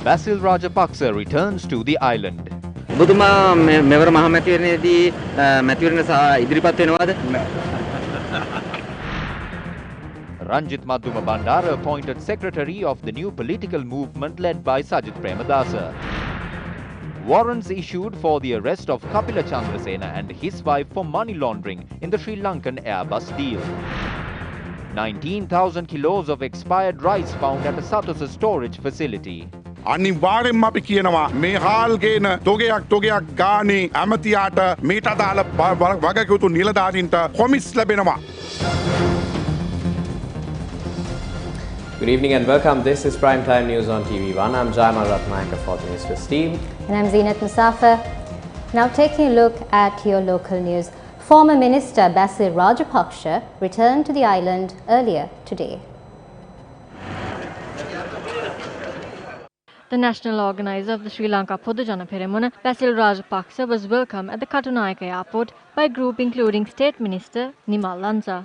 Basil Rajapaksa returns to the island. බුදුමා මෙවර මහමැතිවරණයේදී මැතිවරණ සහ ඉදිරිපත් වෙනවද? Ranjit Madhuma Bandara appointed secretary of the new political movement led by Sajith Premadasa. Warrants issued for the arrest of Kapila Chandrasena and his wife for money laundering in the Sri Lankan Airbus deal. 19,000 kilos of expired rice found at a Satosa storage facility. අනිවාර්යෙන්ම අපි කියනවා මේ හාල් ගේන තොගයක් ගානේ ඇමතියාට මීට අදාළ වගකීතු නිලධාරීන්ට කොමිස් ලැබෙනවා. Good evening and welcome. This is Primetime News on TV1. I'm Jaima Ratnayaka for the Newsfirst team. And I'm Zeenat Musaffar. Now taking a look at your local news. Former Minister Basil Rajapaksa returned to the island earlier today. The national organizer of the Sri Lanka Podujana Peramuna, Basil Rajapaksa, was welcomed at the Katunayaka airport by a group including State Minister Nimal Lanza.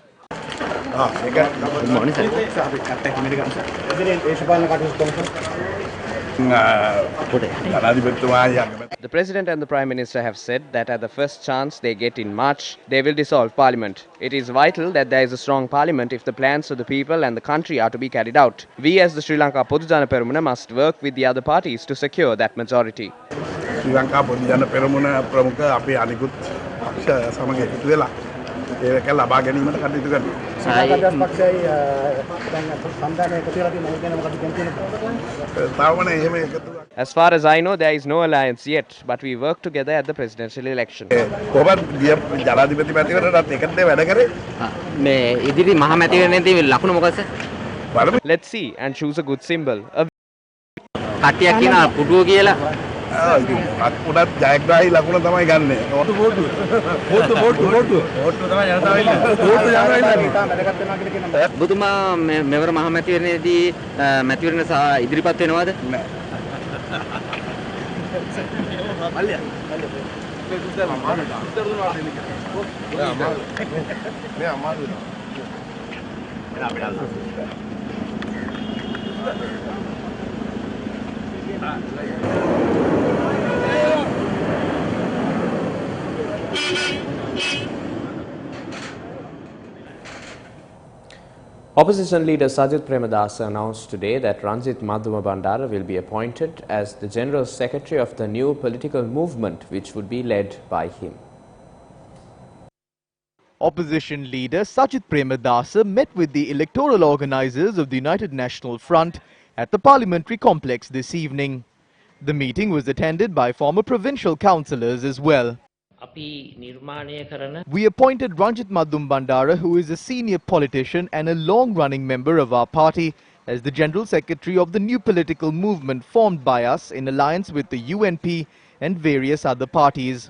The President and the Prime Minister have said that at the first chance they get in March, they will dissolve Parliament. It is vital that there is a strong Parliament if the plans of the people and the country are to be carried out. We as the Sri Lanka Podujana Peramuna must work with the other parties to secure that majority. ශ්‍රී ලංකා පොදුජන පෙරමුණ ප්‍රමුඛ අපේ අනිකුත් පක්ෂ සමග එකතු වෙලා ඒක ලබා ගැනීමට කටයුතු කරනවා. As far as I know, there is no alliance yet, but we work together at the presidential election. ජනාධිපති මැතිවරණයත් එකට වැඩ කරේ. මේ ඉදිරි මහ මැතිවරණයේදී ලකුණු මොකක්ද? Let's see and choose a good symbol. කට්ටියක් කියනවා පුටුව කියලා. උඩත් ජයග්‍රාහී ලකුණ තමයි ගන්නෙ. බුදුමා මෙවර මහ මැතිවරණයේදී මැතිවරණ සහ ඉදිරිපත් වෙනවද? Opposition leader Sajith Premadasa announced today that Ranjit Madhuma Bandara will be appointed as the General Secretary of the new political movement which would be led by him. Opposition leader Sajith Premadasa met with the electoral organisers of the United National Front at the parliamentary complex this evening. The meeting was attended by former provincial councillors as well. We appointed Ranjit Madhuma Bandara, who is a senior politician and a long-running member of our party, as the General Secretary of the new political movement formed by us in alliance with the UNP and various other parties.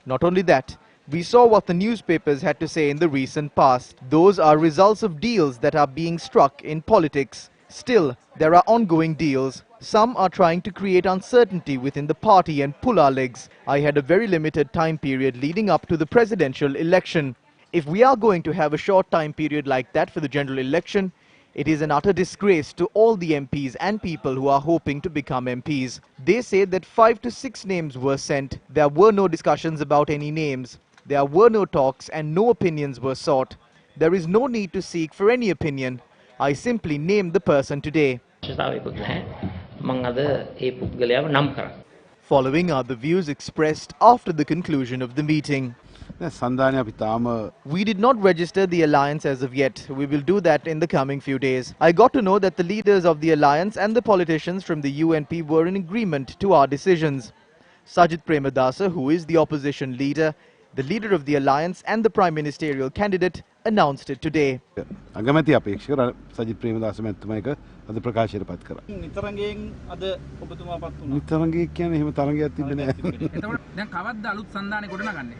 Not only that, we saw what the newspapers had to say in the recent past. Those are results of deals that are being struck in politics. Still, there are ongoing deals. Some are trying to create uncertainty within the party and pull our legs. I had a very limited time period leading up to the presidential election. If we are going to have a short time period like that for the general election, it is an utter disgrace to all the MPs and people who are hoping to become MPs. They say that 5 to 6 names were sent. There were no discussions about any names. There were no talks and no opinions were sought. There is no need to seek for any opinion. I simply named the person today. Following are the views expressed after the conclusion of the meeting. We did not register the alliance as of yet. We will do that in the coming few days. I got to know that the leaders of the alliance and the politicians from the UNP were in agreement to our decisions. Sajith Premadasa, who is the opposition leader, the leader of the alliance and the prime ministerial candidate, announced it today. අගමැති අපේක්ෂක සජිත් ප්‍රේමදාස මැතිතුමා එක අද ප්‍රකාශයට පත් කරා. නිතරංගයෙන් අද ඔබතුමා පත් වුණා. නිතරංගය කියන්නේ එහෙම තරංගයක් තිබෙන්නේ නැහැ. එතකොට දැන් කවද්ද අලුත් සන්දානේ ගොඩනගන්නේ?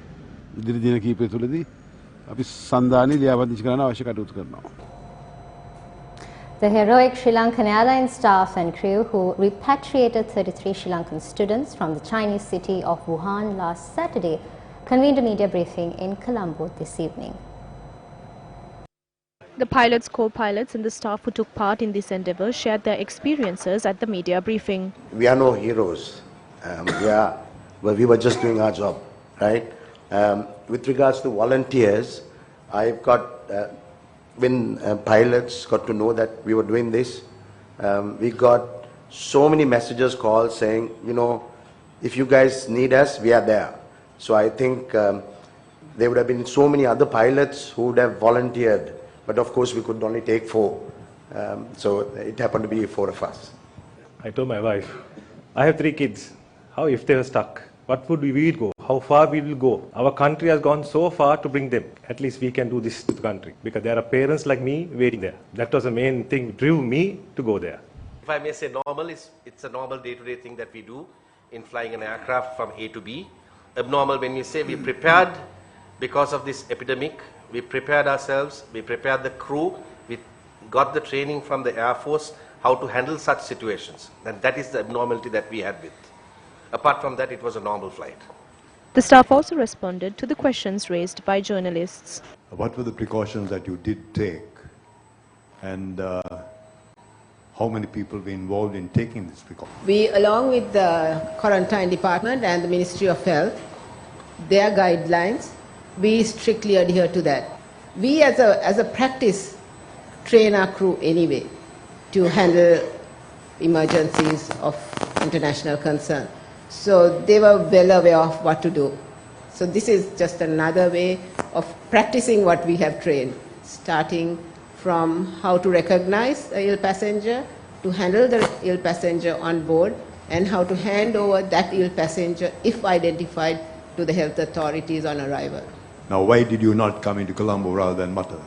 ඉදිරි දින කිහිපය තුළදී අපි සන්දානේ ලියාපදිංචි කරන්න අවශ්‍ය කටයුතු කරනවා. The heroic Sri Lankan Airlines staff and crew who repatriated 33 Sri Lankan students from the Chinese city of Wuhan last Saturday convened a media briefing in Colombo this evening. The pilots, co-pilots and the staff who took part in this endeavour shared their experiences at the media briefing. We are no heroes. We were just doing our job, right? With regards to volunteers, I've got, when pilots got to know that we were doing this, we got so many messages, calls saying, you know, if you guys need us, we are there. So I think there would have been so many other pilots who would have volunteered. But of course, we could only take 4. So it happened to be 4 of us. I told my wife, I have 3 kids. How if they were stuck? What would we go? How far we will go? Our country has gone so far to bring them. At least we can do this to the country. Because there are parents like me waiting there. That was the main thing drew me to go there. If I may say normal, it's a normal day-to-day thing that we do in flying an aircraft from A to B. Abnormal when we say we prepared because of this epidemic. We prepared ourselves, we prepared the crew, we got the training from the Air Force how to handle such situations. And that is the abnormality that we had with. Apart from that, it was a normal flight. The staff also responded to the questions raised by journalists. What were the precautions that you did take, and how many people were involved in taking this precaution? We, along with the Quarantine Department and the Ministry of Health, their guidelines, we strictly adhere to that. We as a practice train our crew anyway to handle emergencies of international concern. So they were well aware of what to do. So this is just another way of practicing what we have trained, starting from how to recognize a ill passenger, to handle the ill passenger on board, and how to hand over that ill passenger, if identified, to the health authorities on arrival. Now, why did you not come into Colombo rather than Mata?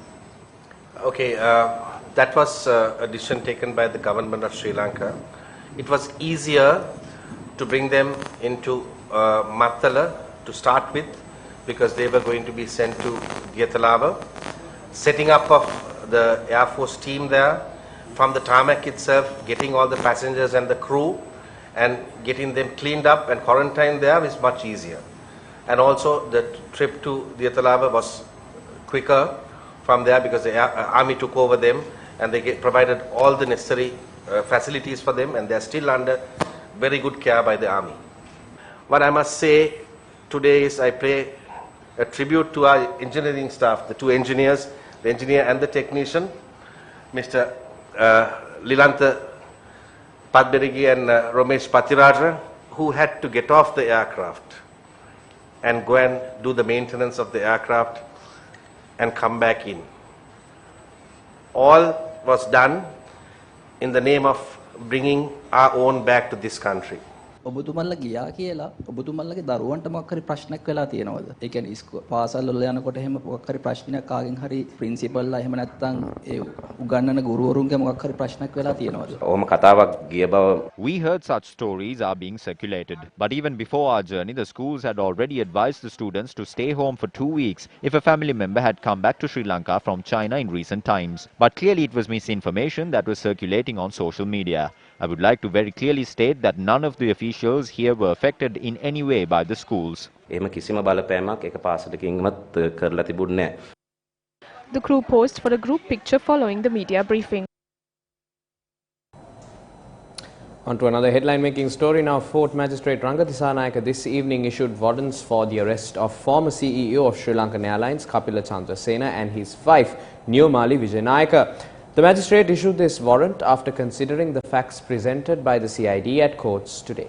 Okay, that was a decision taken by the government of Sri Lanka. It was easier to bring them into Matala to start with, because they were going to be sent to Diatalava. Setting up of the Air Force team there, from the tarmac itself, getting all the passengers and the crew and getting them cleaned up and quarantined there is much easier. And also the trip to Diatalava was quicker from there, because the army took over them and they provided all the necessary facilities for them, and they are still under very good care by the army. What I must say today is I pay a tribute to our engineering staff, the 2 engineers, the engineer and the technician, Mr. Lilantha Padberigi and Romesh Patiraja, who had to get off the aircraft and go and do the maintenance of the aircraft and come back in. All was done in the name of bringing our own back to this country. ඔබතුමන්ලා ගියා කියලා ඔබතුමන්ලගේ දරුවන්ට මොකක් හරි ප්‍රශ්නයක් වෙලා තියෙනවද? ඒ කියන්නේ පාසල් වල යනකොට එහෙම මොකක් හරි ප්‍රශ්නයක් කාගෙන් හරි ප්‍රින්සිපල්ලා එහෙම නැත්නම් ඒ උගන්වන ගුරුවරුන්ගේ මොකක් හරි ප්‍රශ්නයක් වෙලා තියෙනවද? ඔහොම කතාවක් ගිය බව. We heard such stories are being circulated. But even before our journey, the schools had already advised the students to stay home for 2 weeks if a family member had come back to Sri Lanka from China in recent times. But clearly it was misinformation that was circulating on social media. I would like to very clearly state that none of the officials here were affected in any way by the schools. එහෙම කිසිම බලපෑමක් එක පාසලකින්වත් කරලා තිබුණේ නැහැ. The crew posed for a group picture following the media briefing. On to another headline-making story now. Fort Magistrate Ranga Disanayake this evening issued warrants for the arrest of former CEO of Sri Lankan Airlines, Kapila Chandrasena, and his wife, Newmali Vijayanayaka. The magistrate issued this warrant after considering the facts presented by the CID at courts today.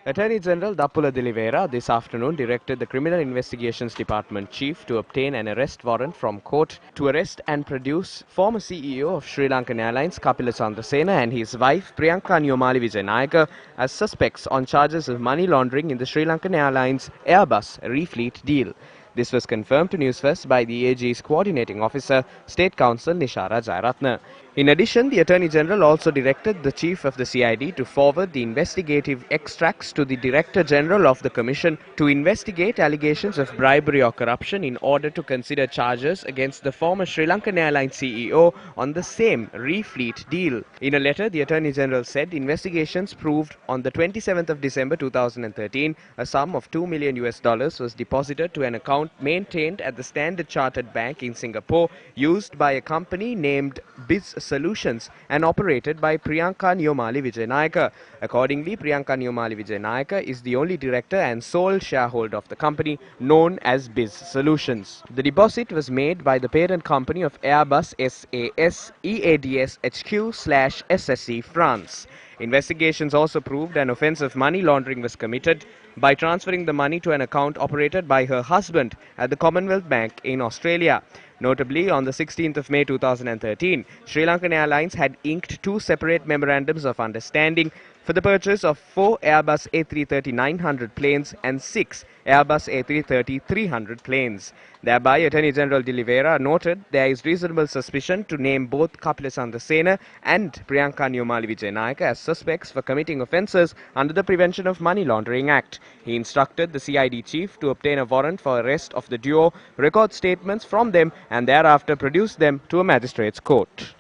Attorney General Dappula Dilivera this afternoon directed the Criminal Investigations Department Chief to obtain an arrest warrant from court to arrest and produce former CEO of Sri Lankan Airlines Kapila Chandrasena and his wife Priyanka Newmali Vijayanayaka as suspects on charges of money laundering in the Sri Lankan Airlines Airbus refleet deal. This was confirmed to Newsfirst by the AG's coordinating officer, State Counsel Nishara Jayaratna. In addition, the Attorney General also directed the Chief of the CID to forward the investigative extracts to the Director General of the Commission to investigate allegations of bribery or corruption in order to consider charges against the former Sri Lankan Airlines CEO on the same refleet deal. In a letter, the Attorney General said investigations proved on the 27th of December 2013 a sum of $2 million was deposited to an account maintained at the Standard Chartered Bank in Singapore used by a company named Biz Solutions and operated by Priyanka Niyomali Wijayanayake. Accordingly, Priyanka Niyomali Wijayanayake is the only director and sole shareholder of the company known as Biz Solutions. The deposit was made by the parent company of Airbus SAS EADS HQ/SSE France. Investigations also proved an offence of money laundering was committed by transferring the money to an account operated by her husband at the Commonwealth Bank in Australia. Notably, on the 16th of May 2013, Sri Lankan Airlines had inked two separate memorandums of understanding for the purchase of 4 Airbus A330-900 planes and 6 Airbus A330-300 planes. Thereby, Attorney General De Oliveira noted there is reasonable suspicion to name both Kapila Sandasena and Priyanka Niyomali Wijayanayake as suspects for committing offences under the Prevention of Money Laundering Act. He instructed the CID chief to obtain a warrant for arrest of the duo, record statements from them and thereafter produce them to a magistrate's court.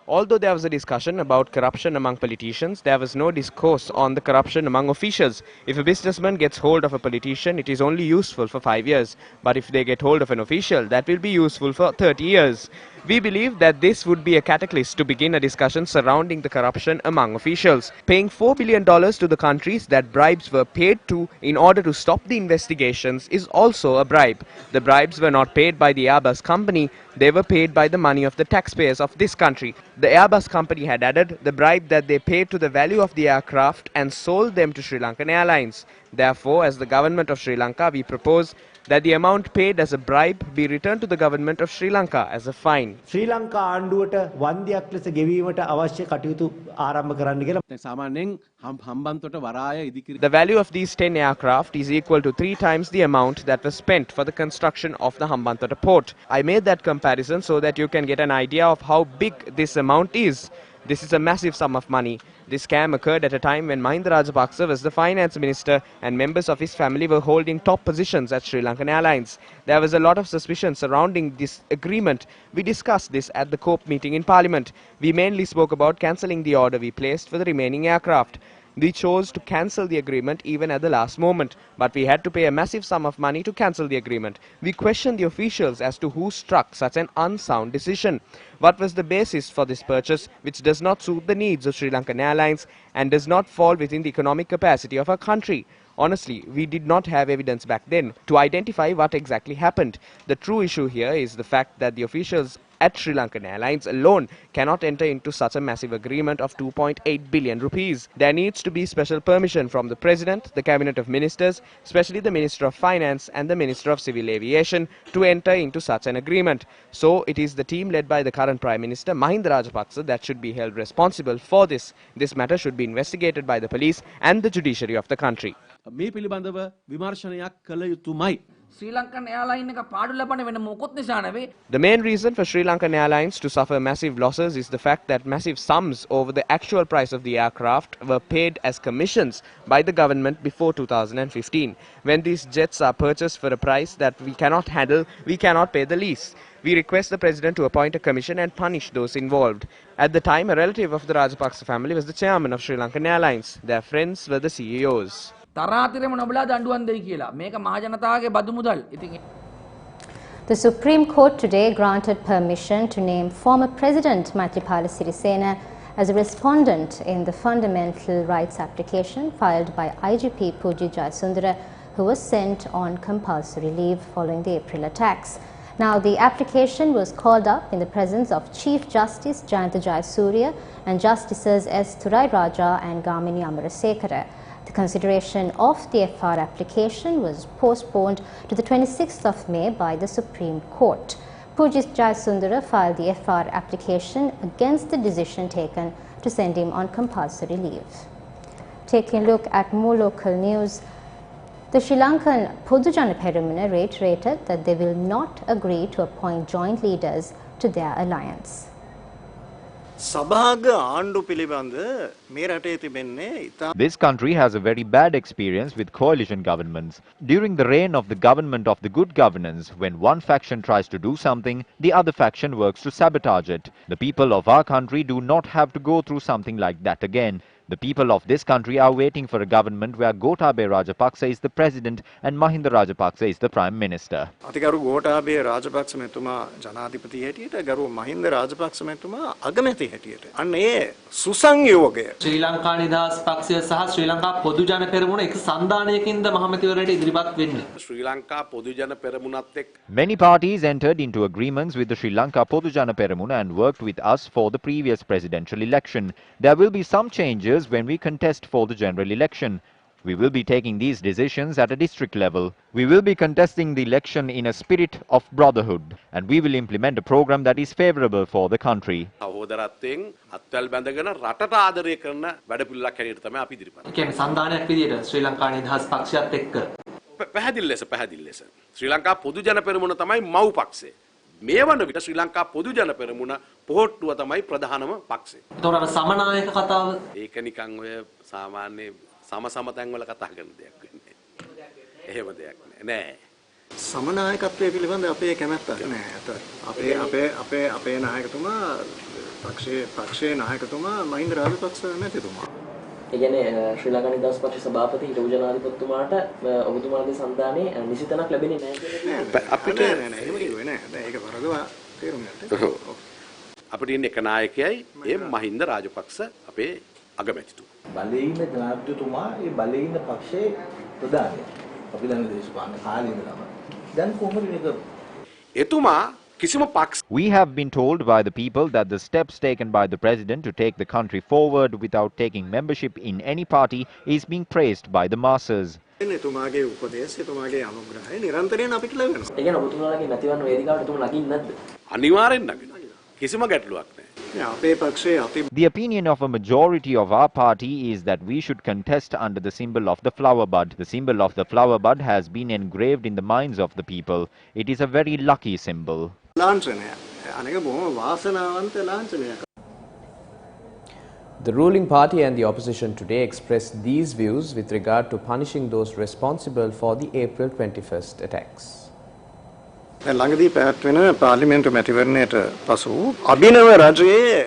Although there was a discussion about corruption among politicians, there was no discourse on the corruption among officials. If a businessman gets hold of a politician, it is only useful for 5 years. But if they get hold of an official, that will be useful for 30 years. We believe that this would be a catalyst to begin a discussion surrounding the corruption among officials. Paying $4 billion to the countries that bribes were paid to in order to stop the investigations is also a bribe. The bribes were not paid by the Airbus company, they were paid by the money of the taxpayers of this country. The Airbus company had added the bribe that they paid to the value of the aircraft and sold them to Sri Lankan Airlines. Therefore, as the government of Sri Lanka, we propose that the amount paid as a bribe be returned to the government of Sri Lanka as a fine. ශ්‍රී ලංකා ආණ්ඩුවට වන්දියක් ලෙස ගෙවීමට අවශ්‍ය කටයුතු ආරම්භ කරන්න කියලා සාමාන්‍යයෙන් හම්බන්තොට වරාය ඉදිකිරි. The value of these 10 aircraft is equal to 3 times the amount that was spent for the construction of the Hambantota port. I made that comparison so that you can get an idea of how big this amount is. This is a massive sum of money. This scam occurred at a time when Mahinda Rajapaksa was the finance minister and members of his family were holding top positions at Sri Lankan Airlines. There was a lot of suspicion surrounding this agreement. We discussed this at the COPE meeting in Parliament. We mainly spoke about cancelling the order we placed for the remaining aircraft. We chose to cancel the agreement even at the last moment, but we had to pay a massive sum of money to cancel the agreement. We questioned the officials as to who struck such an unsound decision. What was the basis for this purchase, which does not suit the needs of Sri Lankan Airlines and does not fall within the economic capacity of our country? Honestly, we did not have evidence back then to identify what exactly happened. The true issue here is the fact that the officials at Sri Lankan Airlines alone cannot enter into such a massive agreement of 2.8 billion rupees. There needs to be special permission from the President, the Cabinet of Ministers, especially the Minister of Finance and the Minister of Civil Aviation to enter into such an agreement. So it is the team led by the current Prime Minister Mahinda Rajapaksa that should be held responsible for this. This matter should be investigated by the police and the judiciary of the country. මේ පිළිබඳව විමර්ශනයක් කළ යුතුමයි. ශ්‍රී Lankan airline එක පාඩු ලබන්නේ වෙන මොකොත් නිසා නෙවෙයි. The main reason for Sri Lankan Airlines to suffer massive losses is the fact that massive sums over the actual price of the aircraft were paid as commissions by the government before 2015. When these jets are purchased for a price that we cannot handle, we cannot pay the lease. We request the President to appoint a commission and punish those involved. At the time, a relative of the Rajapaksa family was the chairman of Sri Lankan Airlines. Their friends were the CEOs. තරාතිරම නොබලා දඬුවම් දෙයි කියලා. මේක මහජනතාවගේ බදු මුදල්. ඉතින් The Supreme Court today granted permission to name former President Maithripala Sirisena as a respondent in the fundamental rights application filed by IGP Pooji Jayasundara, who was sent on compulsory leave following the April attacks. Now, the application was called up in the presence of Chief Justice Jayanta Jayasuriya and Justices S. Thurai Raja and Gamini Amarasekara. The consideration of the FR application was postponed to the 26th of May by the Supreme Court. Pooji Jayasundara filed the FR application against the decision taken to send him on compulsory leave. Taking a look at more local news, The Sri Lankan Podujana Peramuna reiterated that they will not agree to appoint joint leaders to their alliance. This country has a very bad experience with coalition governments. During the reign of the government of the good governance, when one faction tries to do something, the other faction works to sabotage it. The people of our country do not have to go through something like that again. The people of this country are waiting for a government where Gotabaya Rajapaksa is the president and Mahinda Rajapaksa is the prime minister. අතිගරු Gotabaya Rajapaksa මෙතුමා ජනාධිපති හැටියට ගරු මහින්ද රාජපක්ෂ මෙතුමා අගමැති හැටියට අන්න ඒ සුසංයෝගය ශ්‍රී ලංකා නිදහස් පක්ෂය සහ ශ්‍රී ලංකා පොදු ජන පෙරමුණ එක සන්දානයකින්ද මහමැතිවරණයට ඉදිරිපත් වෙන්නේ ශ්‍රී ලංකා පොදු ජන පෙරමුණත් එක්ක Many parties entered into agreements with the Sri Lanka Podujana Peramuna and worked with us for the previous presidential election. There will be some changes when we contest for the general election. We will be taking these decisions at a district level. We will be contesting the election in a spirit of brotherhood, and we will implement a program that is favorable for the country. සහෝදරත්වයෙන් අත්වැල් බැඳගෙන රටට ආදරය කරන වැඩපිළිවෙලක් හැටියට තමයි අපි ඉදිරිපත් ඒ කියන්නේ සන්දානයක් විදියට ශ්‍රී ලංකා නිදහස් පක්ෂයත් එක්ක පැහැදිලි ලෙස ශ්‍රී ලංකා පොදු ජන පෙරමුණ තමයි මව් පක්ෂය. මේ වන විට ශ්‍රී ලංකා පොදු ජන පෙරමුණ පොහොට්ටුව තමයි ප්‍රධානම පක්ෂය. ඒතකොට අර සමනායක කතාව ඒක නිකන් ඔය සාමාන්‍ය සම තැන් වල කතා කරන දෙයක් වෙන්නේ. එහෙම දෙයක් නෑ. සමනායකත්වයේ පිළිබඳ අපේ කැමැත්තක් නෑ. අපේ නායකතුමා පක්ෂයේ නායකතුමා මහින්ද රාජපක්ෂ මැතිතුමා. ඒ කියන්නේ ශ්‍රී ලංකා නිදහස් පක්ෂ සභාපති හිටපු ජනාධිපතිතුමාට ඔබතුමාගේ සන්දානයේ නිසිතනක් ලැබෙන්නේ නැහැ අපිට නෑ එහෙම කිව්වේ නෑ. දැන් ඒක වරදවා තේරුම් ගන්න. අපිට ඉන්න එක නායකයයි ඒ මහින්ද රාජපක්ෂ අපේ අගමැතිතුමා. බලයෙන් ජනාධිපතිතුමා ඒ බලයෙන් පක්ෂයේ ප්‍රධානයි. අපි දැන් දේශපාලන කාලේ ඉඳලාම. දැන් කොහොමද මේක එතුමා කිසිම පක්ෂ We have been told by the people that the steps taken by the president to take the country forward without taking membership in any party is being praised by the masses. එතුමාගේ උපදේශ එතුමාගේ අනුග්‍රහය නිරන්තරයෙන් අපිට ලැබෙනවා. ඒ කියන්නේ ඔබතුමාගේ මැතිවරණ වේදිකාවට තුම නගින්නේ නැද්ද? අනිවාර්යෙන් නගිනවා. කිසිම ගැටලුවක් නැහැ. The opinion of a majority of our party is that we should contest under the symbol of the flower bud. The symbol of the flower bud has been engraved in the minds of the people. It is a very lucky symbol. The ruling party and the opposition today expressed these views with regard to punishing those responsible for the April 21st attacks. ළඟදී පැවැත්වෙන පාර්ලිමේන්තු මැතිවරණයට පසු අභිනව රජයේ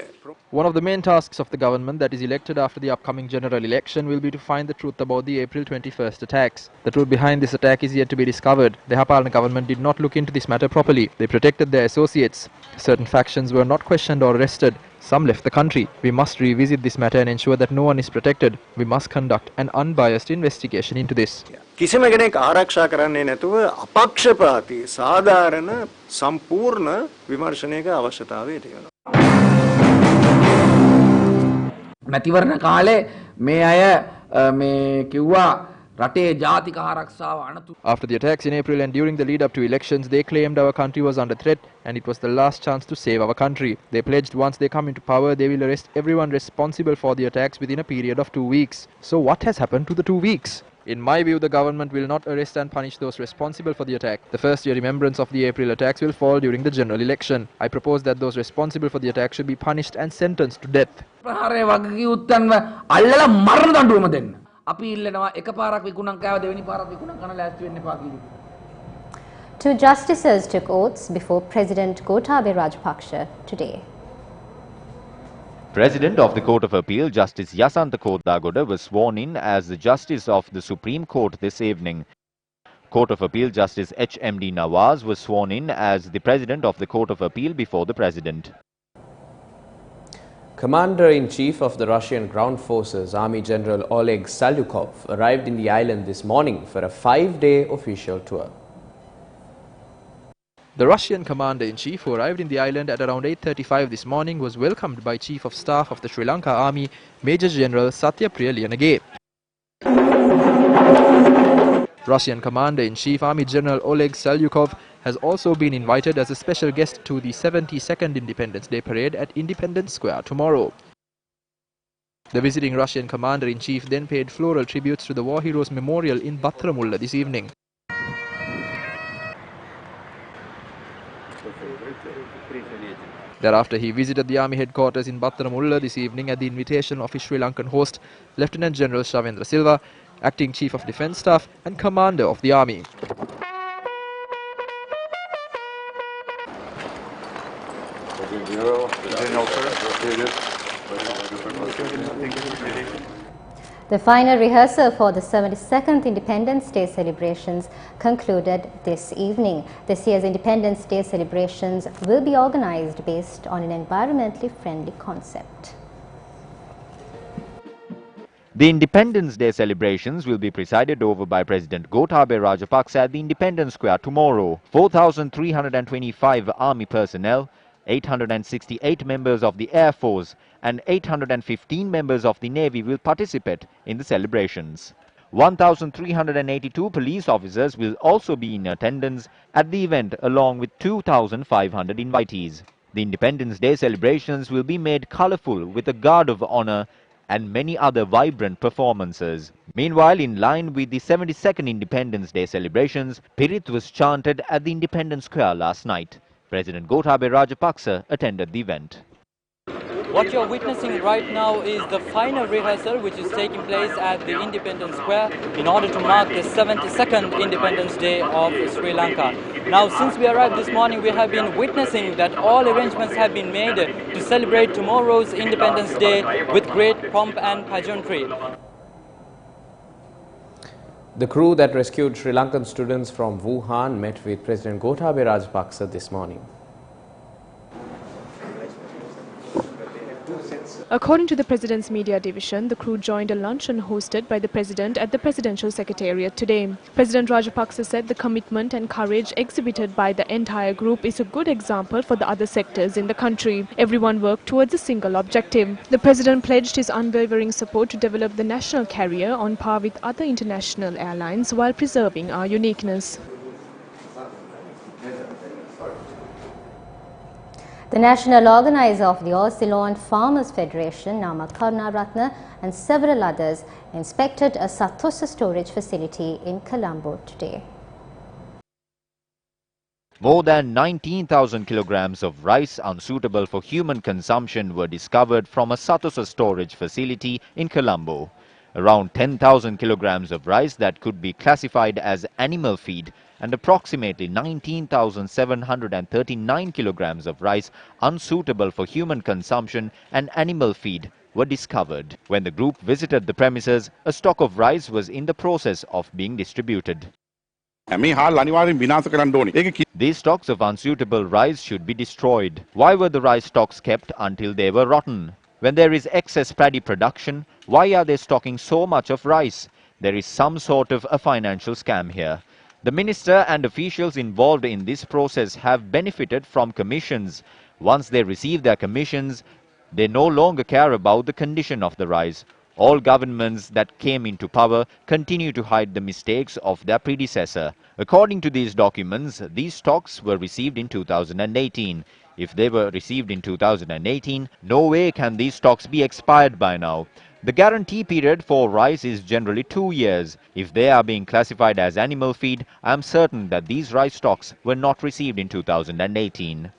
One of the main tasks of the government that is elected after the upcoming general election will be to find the truth about the April 21st attacks. The truth behind this attack is yet to be discovered. The Hapalana government did not look into this matter properly. They protected their associates. Certain factions were not questioned or arrested. Some left the country. We must revisit this matter and ensure that no one is protected. We must conduct an unbiased investigation into this. කිසිම කෙනෙක් ආරක්ෂා කරන්නේ නැතුව අපක්ෂපාතී සාධාරණ සම්පූර්ණ විමර්ශනයක අවශ්‍යතාවය තියෙනවා. මැතිවරණ කාලේ මේ අය මේ කිව්වා රටේ ජාතික ආරක්ෂාව අනතුරු. After the attacks in April and during the lead up to elections, they claimed our country was under threat and it was the last chance to save our country. They pledged once they come into power, they will arrest everyone responsible for the attacks within a period of 2 weeks. So what has happened to the 2 weeks? In my view, the government will not arrest and punish those responsible for the attack. The first year remembrance of the April attacks will fall during the general election. I propose that those responsible for the attack should be punished and sentenced to death. ප්‍රහාරය වගකීම් අල්ලලා මරණ දඬුවම දෙන්න. අපි ඉල්ලනවා එකපාරක් විකුණන් කෑව දෙවෙනි පාරක් විකුණන් කන ලෑස්ති වෙන්න එපා කියලා. Two justices took oaths before President Gotabaya Rajapaksa today. President of the Court of Appeal, Justice Yasantha Kodagoda, was sworn in as the Justice of the Supreme Court this evening. Court of Appeal Justice H.M.D. Nawaz was sworn in as the President of the Court of Appeal before the President. Commander-in-Chief of the Russian Ground Forces, Army General Oleg Salyukov, arrived in the island this morning for a 5-day official tour. The Russian commander-in-chief, who arrived in the island at around 8:35 this morning, was welcomed by Chief of Staff of the Sri Lanka Army, Major General Satyapriya Liyanage. Russian Commander-in-Chief Army General Oleg Salyukov has also been invited as a special guest to the 72nd Independence Day Parade at Independence Square tomorrow. The visiting Russian commander-in-chief then paid floral tributes to the war heroes memorial in Batramulla this evening. Thereafter, he visited the army headquarters in Batramulla this evening at the invitation of his Sri Lankan host, Lieutenant General Shavendra Silva, Acting Chief of Defence Staff and Commander of the Army. The final rehearsal for the 72nd Independence Day celebrations concluded this evening. This year's Independence Day celebrations will be organized based on an environmentally friendly concept. The Independence Day celebrations will be presided over by President Gotabaya Rajapaksa at the Independence Square tomorrow. 4,325 army personnel, 868 members of the Air Force and 815 members of the Navy will participate in the celebrations. 1,382 police officers will also be in attendance at the event along with 2,500 invitees. The Independence Day celebrations will be made colourful with a guard of honour and many other vibrant performances. Meanwhile, in line with the 72nd Independence Day celebrations, Pirit was chanted at the Independence Square last night. President Gotabaya Rajapaksa attended the event. What you're witnessing right now is the final rehearsal which is taking place at the Independence Square in order to mark the 72nd Independence Day of Sri Lanka. Now, since we arrived this morning, we have been witnessing that all arrangements have been made to celebrate tomorrow's Independence Day with great pomp and pageantry. The crew that rescued Sri Lankan students from Wuhan met with President Gotabaya Rajapaksa this morning. According to the President's media division, the crew joined a luncheon hosted by the President at the Presidential Secretariat today. President Rajapaksa said the commitment and courage exhibited by the entire group is a good example for the other sectors in the country. Everyone worked towards a single objective. The President pledged his unwavering support to develop the national carrier on par with other international airlines while preserving our uniqueness. The national organizer of the All Ceylon Farmers Federation, Nama Karunaratne, and several others inspected a Sathosa storage facility in Colombo today. More than 19,000 kilograms of rice unsuitable for human consumption were discovered from a Sathosa storage facility in Colombo. Around 10,000 kilograms of rice that could be classified as animal feed and approximately 19,739 kilograms of rice unsuitable for human consumption and animal feed were discovered. When the group visited the premises, a stock of rice was in the process of being distributed. These stocks of unsuitable rice should be destroyed. Why were the rice stocks kept until they were rotten? When there is excess paddy production, why are they stocking so much of rice? There is some sort of a financial scam here. The minister and officials involved in this process have benefited from commissions. Once they receive their commissions, they no longer care about the condition of the rice. All governments that came into power continue to hide the mistakes of their predecessor. According to these documents, these stocks were received in 2018. If they were received in 2018, no way can these stocks be expired by now. The guarantee period for rice is generally 2 years. If they are being classified as animal feed, I am certain that these rice stocks were not received in 2018.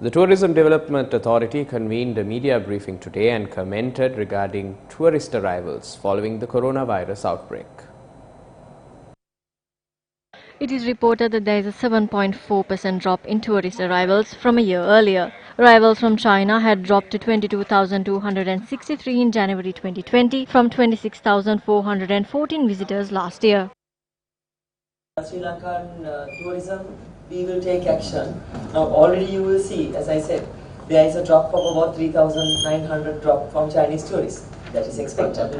The Tourism Development Authority convened a media briefing today and commented regarding tourist arrivals following the coronavirus outbreak. It is reported that there is a 7.4% drop in tourist arrivals from a year earlier. Arrivals from China had dropped to 22,263 in January 2020 from 26,414 visitors last year. Sri Lankan tourism, we will take action. Now already you will see, as I said, there is a drop of about 3,900 drop from Chinese tourists. That is expected.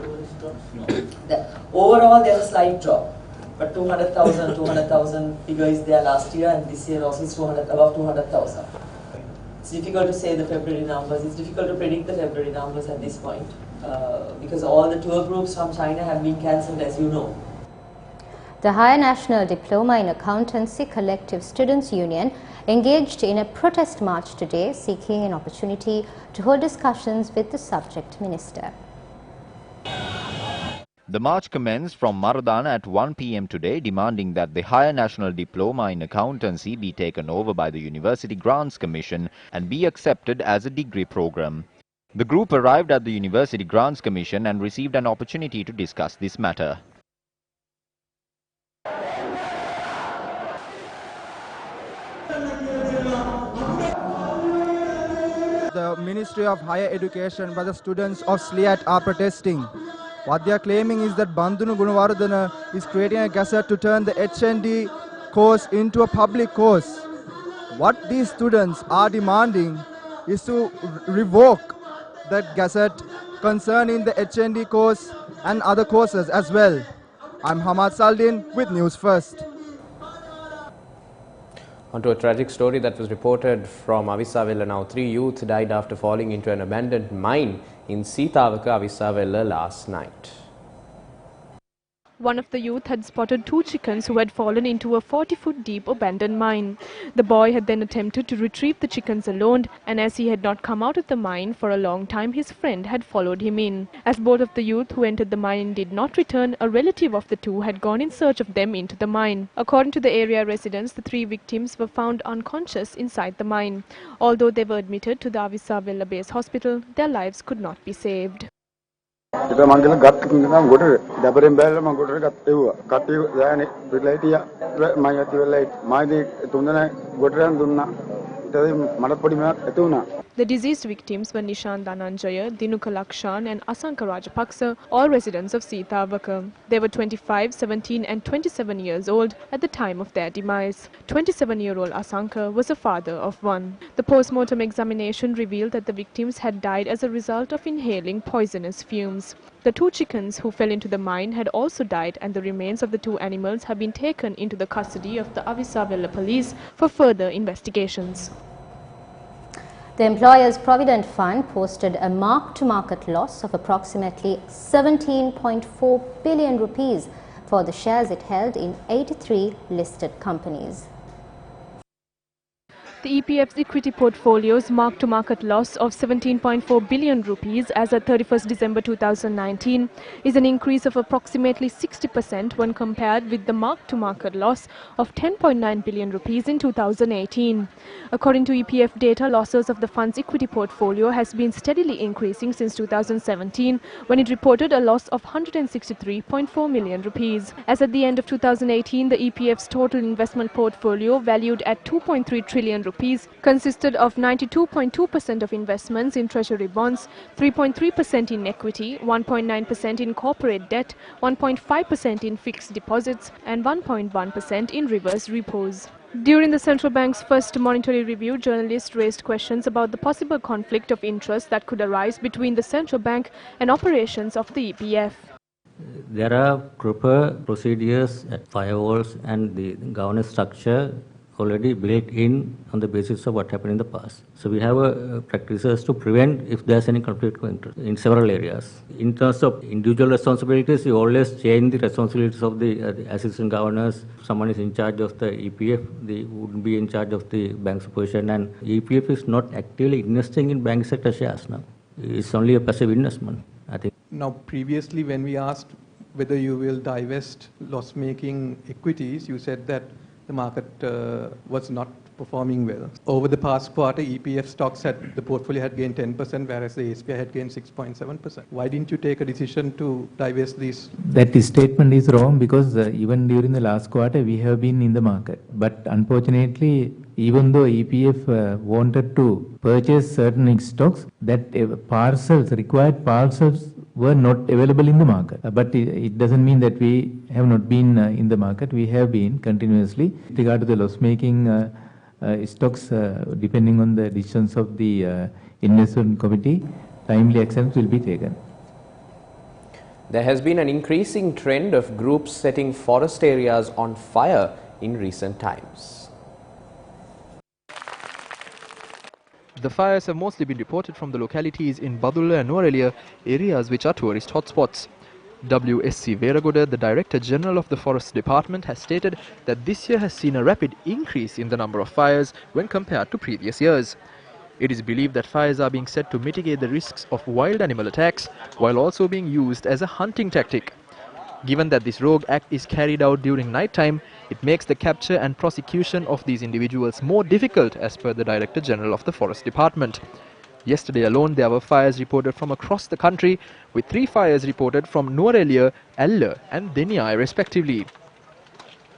Overall there is a slight drop. But 200,000 figure is there last year, and this year also is above 200,000. It's difficult to say the February numbers. It's difficult to predict the February numbers at this point because all the tour groups from China have been cancelled, as you know. The Higher National Diploma in Accountancy Collective Students' Union engaged in a protest march today, seeking an opportunity to hold discussions with the subject minister. The march commenced from Maradana at 1 p.m. today, demanding that the Higher National Diploma in Accountancy be taken over by the University Grants Commission and be accepted as a degree program. The group arrived at the University Grants Commission and received an opportunity to discuss this matter. The Ministry of Higher Education by the students of SLIAT are protesting. What they are claiming is that Bandunu Gunawardana is creating a gazette to turn the HND course into a public course. What these students are demanding is to revoke that gazette concerning the HND course and other courses as well. I'm Hamad Saldin with News First. Onto a tragic story that was reported from Avisavella now. 3 youth died after falling into an abandoned mine in Seethawaka, Avisavella last night. One of the youth had spotted 2 chickens who had fallen into a 40-foot deep abandoned mine. The boy had then attempted to retrieve the chickens alone, and as he had not come out of the mine for a long time, his friend had followed him in. As both of the youth who entered the mine did not return, a relative of the 2 had gone in search of them into the mine. According to the area residents, the 3 victims were found unconscious inside the mine. Although they were admitted to the Avisavella base hospital, their lives could not be saved. ඉතින් මං ගිහලා ගත්ත කින්නම් ගොඩට දබරෙන් බැලලා මං ගොඩට ගත්තෙව්වා. කට්ටිය යානේ පිටලා හිටියා. මම යති වෙලා මාදී තුන්දෙනා ගොඩට දුන්නා. ඊට මට පොඩි මයක් ඇති වුණා. The deceased victims were Nishan Dhananjaya, Dinuka Lakshan and Asanka Rajapaksa, all residents of Seethawaka. They were 25, 17 and 27 years old at the time of their demise. 27-year-old Asanka was a father of 1. The post-mortem examination revealed that the victims had died as a result of inhaling poisonous fumes. The 2 chickens who fell into the mine had also died, and the remains of the 2 animals have been taken into the custody of the Avisavella police for further investigations. The Employers Provident Fund posted a mark-to-market loss of approximately 17.4 billion rupees for the shares it held in 83 listed companies. The EPF's equity portfolio's mark-to-market loss of 17.4 billion rupees as at 31st December 2019 is an increase of approximately 60% when compared with the mark-to-market loss of 10.9 billion rupees in 2018. According to EPF data, losses of the fund's equity portfolio has been steadily increasing since 2017, when it reported a loss of 163.4 million rupees. As at the end of 2018, the EPF's total investment portfolio, valued at 2.3 trillion rupees, consisted of 92.2% of investments in treasury bonds, 3.3% in equity, 1.9% in corporate debt, 1.5% in fixed deposits, and 1.1% in reverse repos. During the central bank's first monetary review, journalists raised questions about the possible conflict of interest that could arise between the central bank and operations of the EPF. There are proper procedures, firewalls and the governance structure already built in on the basis of what happened in the past. So we have practices to prevent if there's any conflict of interest in several areas. In terms of individual responsibilities, you always change the responsibilities of the assistant governors. Someone is in charge of the EPF, they would be in charge of the bank supervision, and EPF is not actively investing in bank sector shares now. It's only a passive investment, I think. Now, previously when we asked whether you will divest loss-making equities, you said that the market was not performing well. Over the past quarter, EPF stocks the portfolio had gained 10%, whereas the SPI had gained 6.7%. Why didn't you take a decision to divest these? That statement is wrong, because even during the last quarter, we have been in the market. But unfortunately, even though EPF wanted to purchase certain stocks, that required parcels were not available in the market. But it doesn't mean that we have not been in the market. We have been continuously. With regard to the loss-making stocks, depending on the decisions of the investment committee, timely actions will be taken. There has been an increasing trend of groups setting forest areas on fire in recent times. The fires have mostly been reported from the localities in Badulla and Nuwara Eliya, areas which are tourist hotspots. WSC Veragoda, the Director General of the Forest Department, has stated that this year has seen a rapid increase in the number of fires when compared to previous years. It is believed that fires are being set to mitigate the risks of wild animal attacks while also being used as a hunting tactic. Given that this rogue act is carried out during night time, it makes the capture and prosecution of these individuals more difficult, as per the Director General of the Forest Department. Yesterday alone, there were fires reported from across the country, with 3 fires reported from Nuwara Eliya and Deniyai respectively.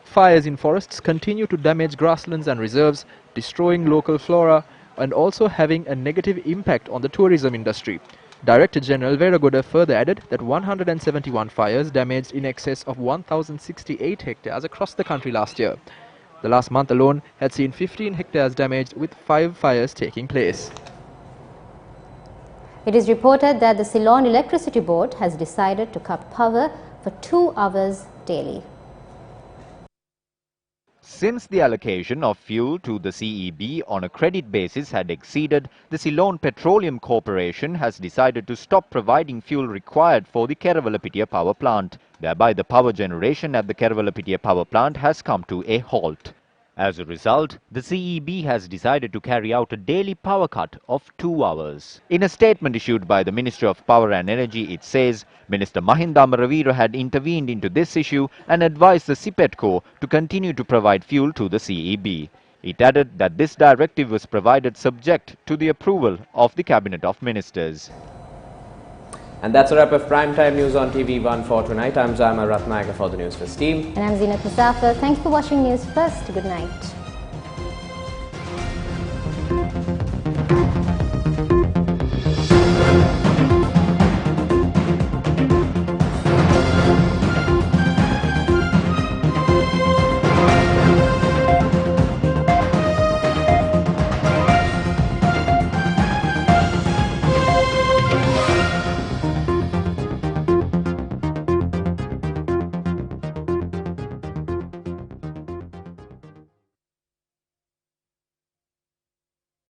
Fires in forests continue to damage grasslands and reserves, destroying local flora and also having a negative impact on the tourism industry. Director General Veragoda further added that 171 fires damaged in excess of 1,068 hectares across the country last year. The last month alone had seen 15 hectares damaged, with 5 fires taking place. It is reported that the Ceylon Electricity Board has decided to cut power for 2 hours daily. Since the allocation of fuel to the CEB on a credit basis had exceeded, the Ceylon Petroleum Corporation has decided to stop providing fuel required for the Kerawalapitiya power plant. Thereby, the power generation at the Kerawalapitiya power plant has come to a halt. As a result, the CEB has decided to carry out a daily power cut of 2 hours. In a statement issued by the Ministry of Power and Energy, it says, Minister Mahinda Amaravira had intervened into this issue and advised the CPETCO to continue to provide fuel to the CEB. It added that this directive was provided subject to the approval of the Cabinet of Ministers. And that's a wrap of Primetime News on TV1 for tonight. I'm Zama Ratnayaka for the Newsfirst team. And I'm Zeenat Muzaffar. Thanks for watching News First. Good night.